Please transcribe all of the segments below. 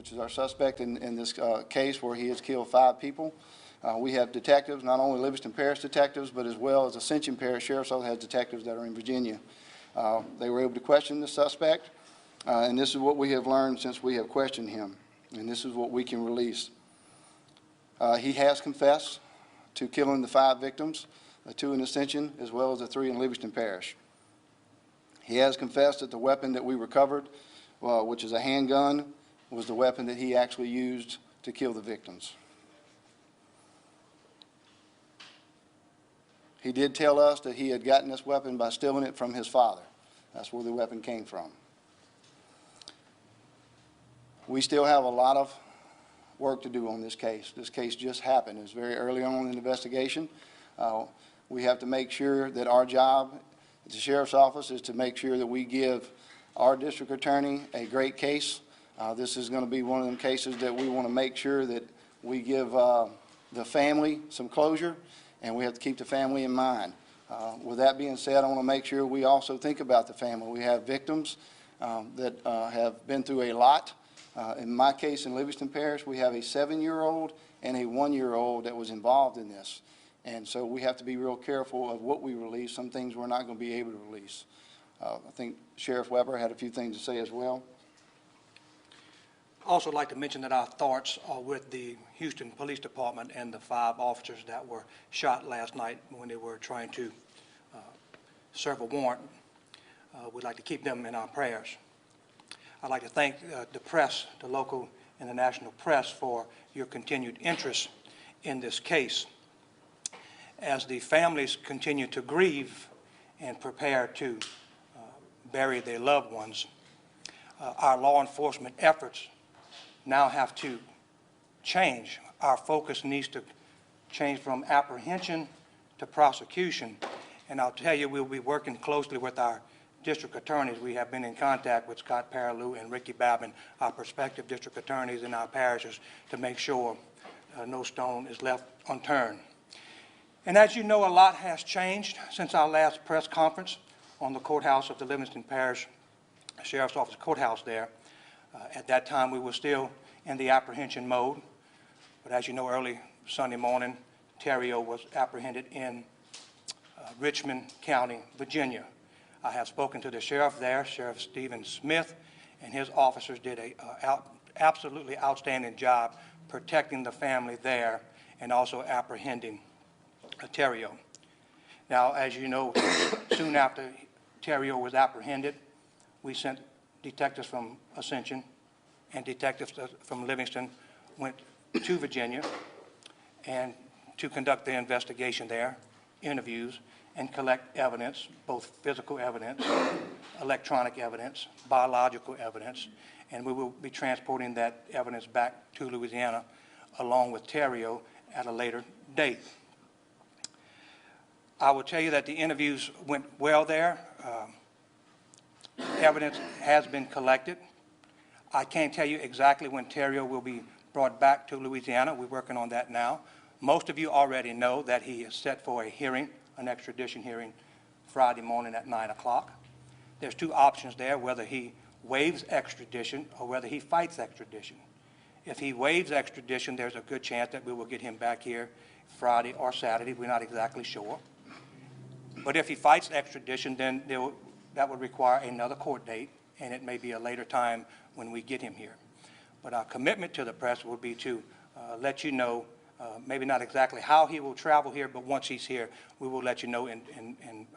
which is our suspect in this case where he has killed 5 people. We have detectives, not only Livingston Parish detectives, but as well as Ascension Parish Sheriff's Office has detectives that are in Virginia. They were able to question the suspect, and this is what we have learned since we have questioned him, and this is what we can release. He has confessed to killing the 5 victims, the 2 in Ascension, as well as the 3 in Livingston Parish. He has confessed that the weapon that we recovered, which is a handgun, was the weapon that he actually used to kill the victims. He did tell us that he had gotten this weapon by stealing it from his father. That's where the weapon came from. We still have a lot of work to do on this case. This case just happened. It was very early on in the investigation. We have to make sure that our job at the Sheriff's Office is to make sure that we give our district attorney a great case. This is going to be one of them cases that we want to make sure that we give the family some closure, and we have to keep the family in mind. With that being said, I want to make sure we also think about the family. We have victims that have been through a lot. In my case in Livingston Parish, we have a 7-year-old and a 1-year-old that was involved in this. And so we have to be real careful of what we release. Some things we're not going to be able to release. I think Sheriff Weber had a few things to say as well. I'd also like to mention that our thoughts are with the Houston Police Department and the 5 officers that were shot last night when they were trying to serve a warrant. We'd like to keep them in our prayers. I'd like to thank the press, the local and the national press, for your continued interest in this case. As the families continue to grieve and prepare to bury their loved ones, our law enforcement efforts now have to change. Our focus needs to change from apprehension to prosecution. And I'll tell you, we'll be working closely with our district attorneys. We have been in contact with Scott Paraloo and Ricky Babin, our prospective district attorneys in our parishes, to make sure no stone is left unturned. And as you know, a lot has changed since our last press conference on the courthouse of the Livingston Parish Sheriff's Office courthouse there. At that time, we were still in the apprehension mode. But as you know, early Sunday morning, Theriot was apprehended in Richmond County, Virginia. I have spoken to the sheriff there, Sheriff Stephen Smith, and his officers did an absolutely outstanding job protecting the family there and also apprehending Theriot. Now, as you know, soon after Theriot was apprehended, we sent detectives from Ascension and detectives from Livingston went to Virginia and to conduct their investigation there, interviews, and collect evidence, both physical evidence, electronic evidence, biological evidence, and we will be transporting that evidence back to Louisiana along with Theriot at a later date. I will tell you that the interviews went well there. Evidence has been collected. I can't tell you exactly when Theriot will be brought back to Louisiana. We're working on that now. Most of you already know that he is set for a hearing, an extradition hearing, Friday morning at 9 o'clock. There's 2 options there, whether he waives extradition or whether he fights extradition. If he waives extradition, there's a good chance that we will get him back here Friday or Saturday. We're not exactly sure. But if he fights extradition, then that would require another court date, and it may be a later time when we get him here. But our commitment to the press will be to let you know, maybe not exactly how he will travel here, but once he's here, we will let you know in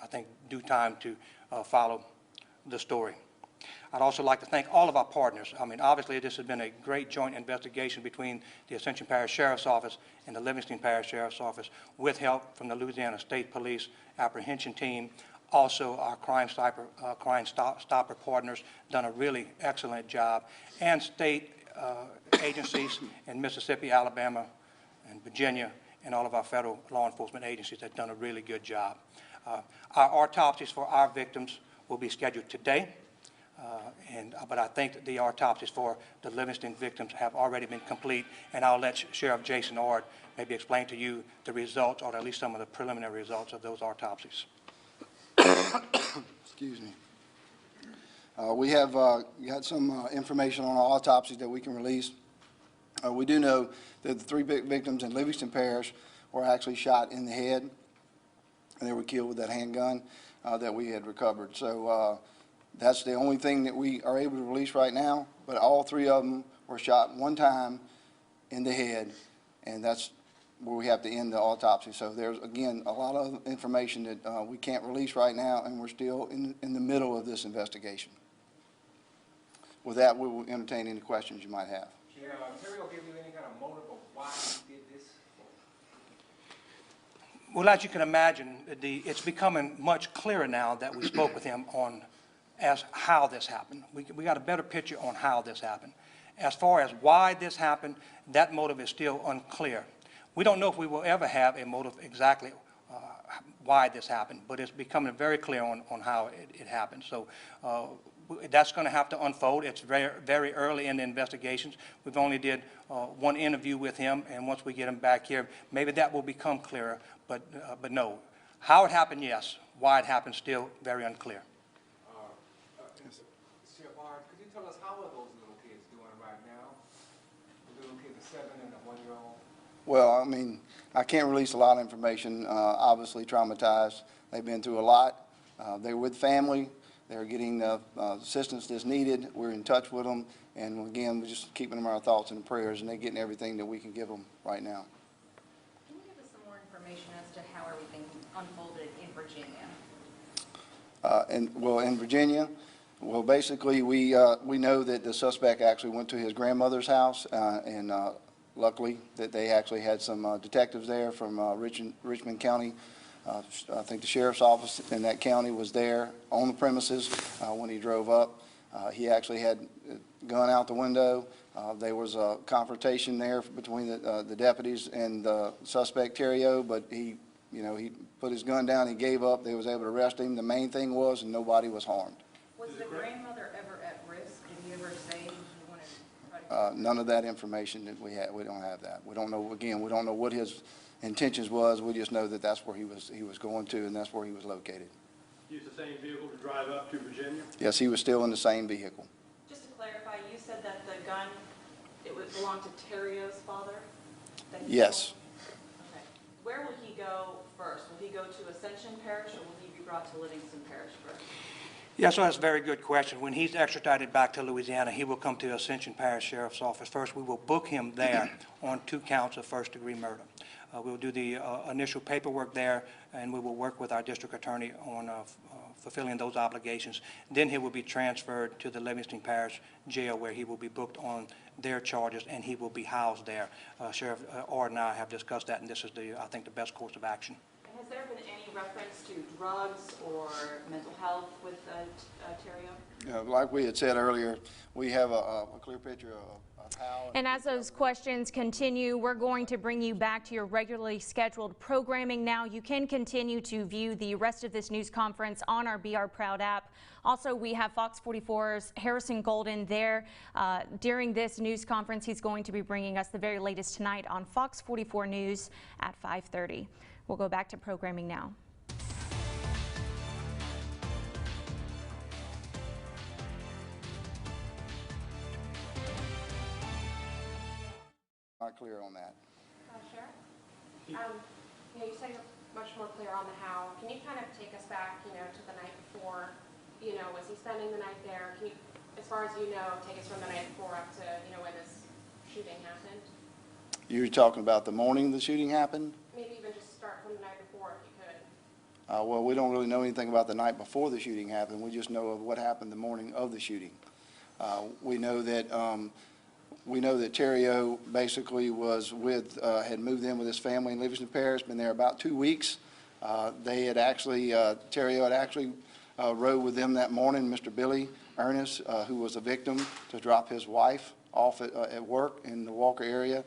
I think, due time to follow the story. I'd also like to thank all of our partners. I mean, obviously, this has been a great joint investigation between the Ascension Parish Sheriff's Office and the Livingston Parish Sheriff's Office, with help from the Louisiana State Police Apprehension Team. Also, our Crime Stopper partners done a really excellent job, and state agencies in Mississippi, Alabama, and Virginia, and all of our federal law enforcement agencies have done a really good job. Our autopsies for our victims will be scheduled today, but I think that the autopsies for the Livingston victims have already been complete, and I'll let Sheriff Jason Ord maybe explain to you the results, or at least some of the preliminary results of those autopsies. Excuse me. We have got some information on autopsies that we can release. We do know that the 3 victims in Livingston Parish were actually shot in the head, and they were killed with that handgun that we had recovered. So that's the only thing that we are able to release right now, but all 3 of them were shot one time in the head, and that's where we have to end the autopsy. So there's, again, a lot of information that we can't release right now, and we're still in the middle of this investigation. With that, we will entertain any questions you might have. Did Theriot give you any kind of motive of why he did this? Well, as you can imagine, it's becoming much clearer now that we spoke with him on as how this happened. We got a better picture on how this happened. As far as why this happened, that motive is still unclear. We don't know if we will ever have a motive exactly why this happened, but it's becoming very clear on how it happened. So that's going to have to unfold. It's very, very early in the investigations. We've only did one interview with him, and once we get him back here, maybe that will become clearer. But no, how it happened, yes. Why it happened, still very unclear. Sheriff Barnes, could you tell us how are those little kids doing right now? The little kid, the 7 and the 1-year-old. Well, I mean, I can't release a lot of information. Obviously traumatized. They've been through a lot. They're with family. They're getting the assistance that's needed. We're in touch with them. And again, we're just keeping them in our thoughts and prayers, and they're getting everything that we can give them right now. Can you give us some more information as to how everything unfolded in Virginia? In Virginia, well, basically, we know that the suspect actually went to his grandmother's house, and luckily that they actually had some detectives there from Richmond County. I think the sheriff's office in that county was there on the premises when he drove up. He actually had a gun out the window. There was a confrontation there between the deputies and the suspect, Theriot, but he put his gun down, he gave up, they was able to arrest him. The main thing was nobody was harmed. Was the grandmother ever at risk? Did he ever say he wanted to try to... None of that information that we don't have that. We don't know, again, we don't know what his intentions was. We just know that that's where he was going to, and that's where he was located. Used the same vehicle to drive up to Virginia? Yes, he was still in the same vehicle. Just to clarify, you said that the gun, it would belong to Theriot's father? Yes. Okay. Where will he go first? Will he go to Ascension Parish, or will he be brought to Livingston Parish first? Yeah, so that's a very good question. When he's extradited back to Louisiana, he will come to Ascension Parish Sheriff's Office first. We will book him there on 2 counts of first-degree murder. We'll do the initial paperwork there, and we will work with our district attorney on fulfilling those obligations. Then he will be transferred to the Livingston Parish Jail, where he will be booked on their charges, and he will be housed there. Sheriff Ord and I have discussed that, and this is, I think, the best course of action. And has there been any reference to drugs or mental health with Theriot? Like we had said earlier, we have a clear picture of how. And as those questions continue, we're going to bring you back to your regularly scheduled programming now. You can continue to view the rest of this news conference on our Be Our Proud app. Also, we have Fox 44's Harrison Golden there. During this news conference, he's going to be bringing us the very latest tonight on Fox 44 News at 5:30. We'll go back to programming now. Not clear on that. Sheriff? You said you're much more clear on the how. Can you kind of take us back, to the night before? Was he spending the night there? Can you, as far as you know, take us from the night before up to, when this shooting happened? You're talking about the morning the shooting happened? Maybe even just start from the night before, if you could. Well, we don't really know anything about the night before the shooting happened. We just know of what happened the morning of the shooting. We know that Theriot basically was had moved in with his family in Livingston Parish, been there about 2 weeks. They had actually, Theriot had actually rode with them that morning, Mr. Billy Ernest, who was a victim, to drop his wife off at work in the Walker area.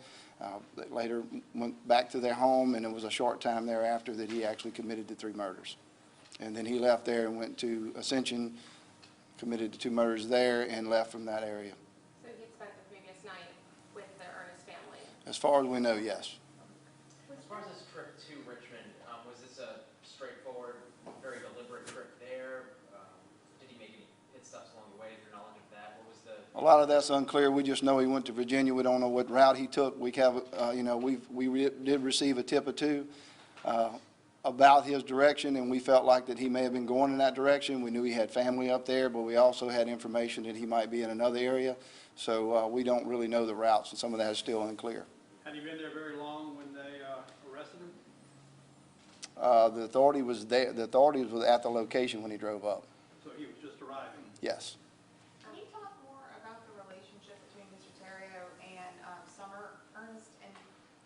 Later went back to their home, and it was a short time thereafter that he actually committed the 3 murders. And then he left there and went to Ascension, committed the 2 murders there, and left from that area. So he'd spent the previous night with the Ernest family? As far as we know, yes. As far as this trip to Richmond, was this a straightforward, very deliberate trip there? Did he make any pit stops along the A lot of that's unclear. We just know he went to Virginia. We don't know what route he took. We have, did receive a tip or two about his direction, and we felt like that he may have been going in that direction. We knew he had family up there, but we also had information that he might be in another area. So we don't really know the routes, and some of that is still unclear. Had he been there very long when they arrested him? The authority was there. The authorities was at the location when he drove up. So he was just arriving? Yes. Can you talk more about the relationship between Mr. Theriot and Summer Ernst and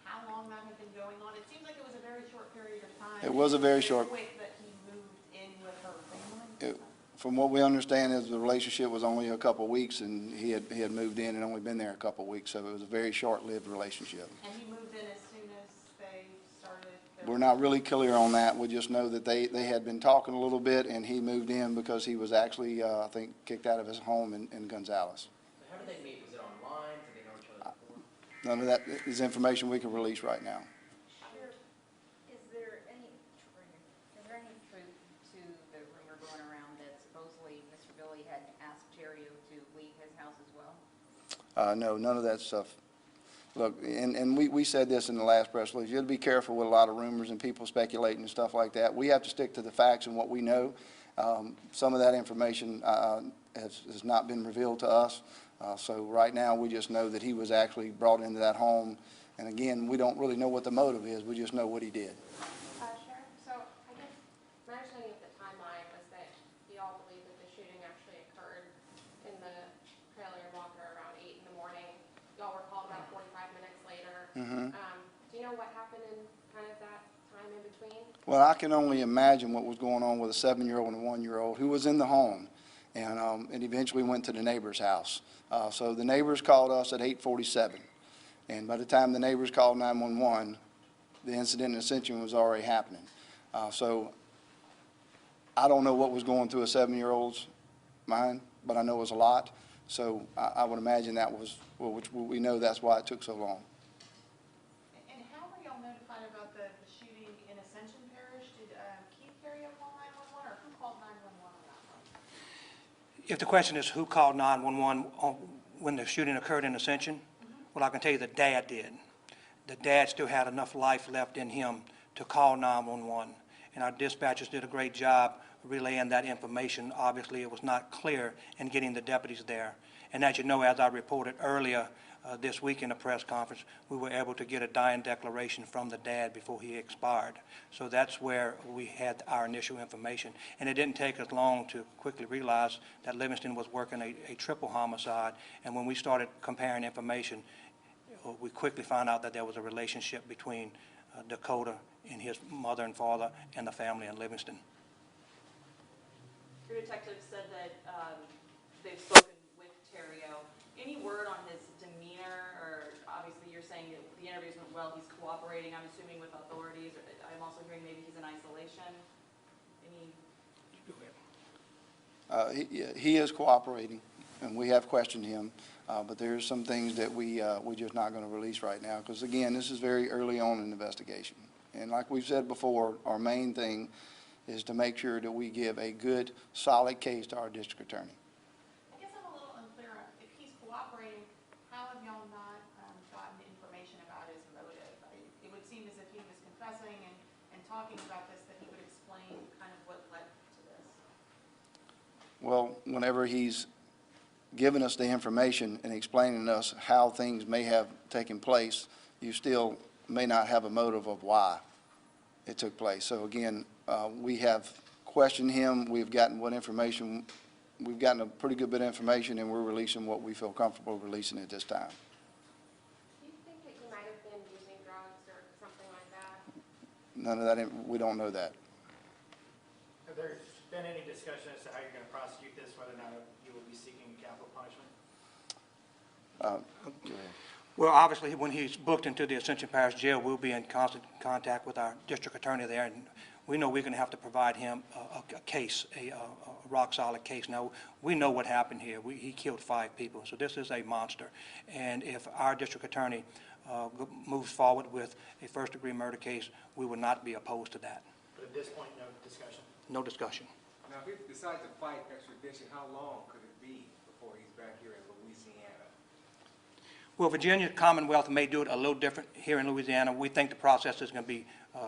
how long that had been going on? It seems like it was a very short period of time. It was a very short. Quick that he moved in with her family. From what we understand is the relationship was only a couple of weeks, and he had moved in and only been there a couple of weeks, so it was a very short-lived relationship. And he moved in as soon as they started their... We're not really clear on that. We just know that they had been talking a little bit, and he moved in because he was actually, I think, kicked out of his home in Gonzales. How did they meet? Was it online? Did they know each other before? None of that is information we can release right now. Is there any truth to the rumor going around that supposedly Mr. Billy had asked Theriot to leave his house as well? No, none of that stuff. Look, and we said this in the last press release, you have to be careful with a lot of rumors and people speculating and stuff like that. We have to stick to the facts and what we know. Some of that information has not been revealed to us. So right now, we just know that he was actually brought into that home. And again, we don't really know what the motive is. We just know what he did. Sheriff, so I guess my understanding of the timeline was that you all believe that the shooting actually occurred in the trailer walker around 8 in the morning. Y'all were called about 45 minutes later. Do you know what happened in kind of that time in between? Well, I can only imagine what was going on with a 7-year-old and a 1-year-old who was in the home, and eventually went to the neighbor's house. So the neighbors called us at 8:47, and by the time the neighbors called 911, the incident in Ascension was already happening. So I don't know what was going through a 7-year-old's mind, but I know it was a lot. So I would imagine that was, well, which we know that's why it took so long. And how were y'all notified about the shooting in Ascension Parish? Did Keith Theriot call 911, or who called 911 on that one? If the question is who called 911 when the shooting occurred in Ascension, well, I can tell you the dad did. The dad still had enough life left in him to call 911, and our dispatchers did a great job relaying that information. Obviously, it was not clear in getting the deputies there. And as you know, as I reported earlier this week in a press conference, we were able to get a dying declaration from the dad before he expired. So that's where we had our initial information. And it didn't take us long to quickly realize that Livingston was working a triple homicide. And when we started comparing information, we quickly found out that there was a relationship between Dakota and his mother and father and the family in Livingston. Your detectives said that they've spoken with Theriot. Any word on his demeanor, or obviously you're saying that the interviews went well, he's cooperating, I'm assuming, with authorities. I'm also hearing maybe he's in isolation. He is cooperating, and we have questioned him, but there's some things that we're just not going to release right now, because again, this is very early on in the investigation. And like we've said before, our main thing is to make sure that we give a good, solid case to our district attorney. I guess I'm a little unclear on if he's cooperating, how have y'all not gotten information about his motive? It would seem as if he was confessing and talking about this, that he would explain kind of what led to this. Well, whenever he's given us the information and explaining to us how things may have taken place, you still may not have a motive of why it took place. So again, we have questioned him. We've gotten what information, we've gotten a pretty good bit of information, and we're releasing what we feel comfortable releasing at this time. Do you think that he might have been using drugs or something like that? None of that, we don't know that. Have there been any discussion as to how you're going to prosecute this, whether or not you will be seeking capital punishment? Well, obviously, when he's booked into the Ascension Parish Jail, we'll be in constant contact with our district attorney there, and we know we're going to have to provide him a case, a rock-solid case. Now, we know what happened here. He killed 5 people, so this is a monster. And if our district attorney moves forward with a first-degree murder case, we will not be opposed to that. But at this point, no discussion? No discussion. Now, if he decides to fight extradition, how long could it be before he's back here in Louisiana? Well, Virginia Commonwealth may do it a little different here in Louisiana. We think the process is going to be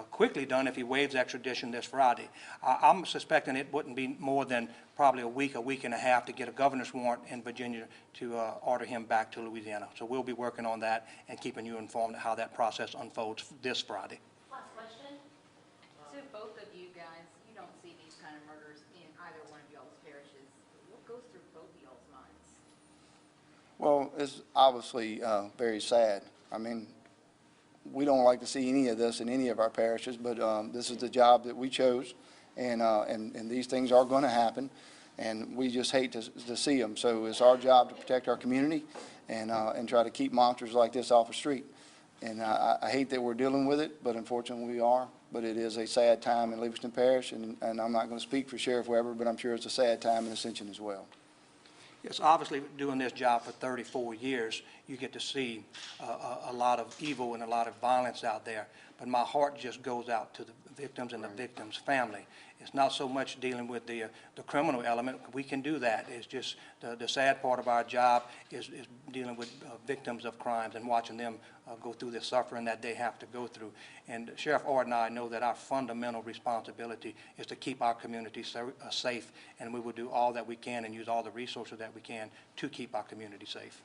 quickly done if he waives extradition this Friday. I'm suspecting it wouldn't be more than probably a week and a half to get a governor's warrant in Virginia to order him back to Louisiana. So we'll be working on that and keeping you informed of how that process unfolds this Friday. Last question. To both of you guys, you don't see these kind of murders in either one of y'all's parishes. What goes through both of y'all's minds? Well, it's obviously very sad. I mean, we don't like to see any of this in any of our parishes, but this is the job that we chose, and these things are going to happen, and we just hate to see them. So it's our job to protect our community and try to keep monsters like this off the street. And I hate that we're dealing with it, but unfortunately we are. But it is a sad time in Livingston Parish, and I'm not going to speak for Sheriff Weber, but I'm sure it's a sad time in Ascension as well. Yes, obviously, doing this job for 34 years, you get to see a lot of evil and a lot of violence out there. But my heart just goes out to the victims and the victims' family. It's not so much dealing with the criminal element. We can do that. It's just the sad part of our job is dealing with victims of crimes and watching them go through the suffering that they have to go through. And Sheriff Ord and I know that our fundamental responsibility is to keep our community safe, and we will do all that we can and use all the resources that we can to keep our community safe.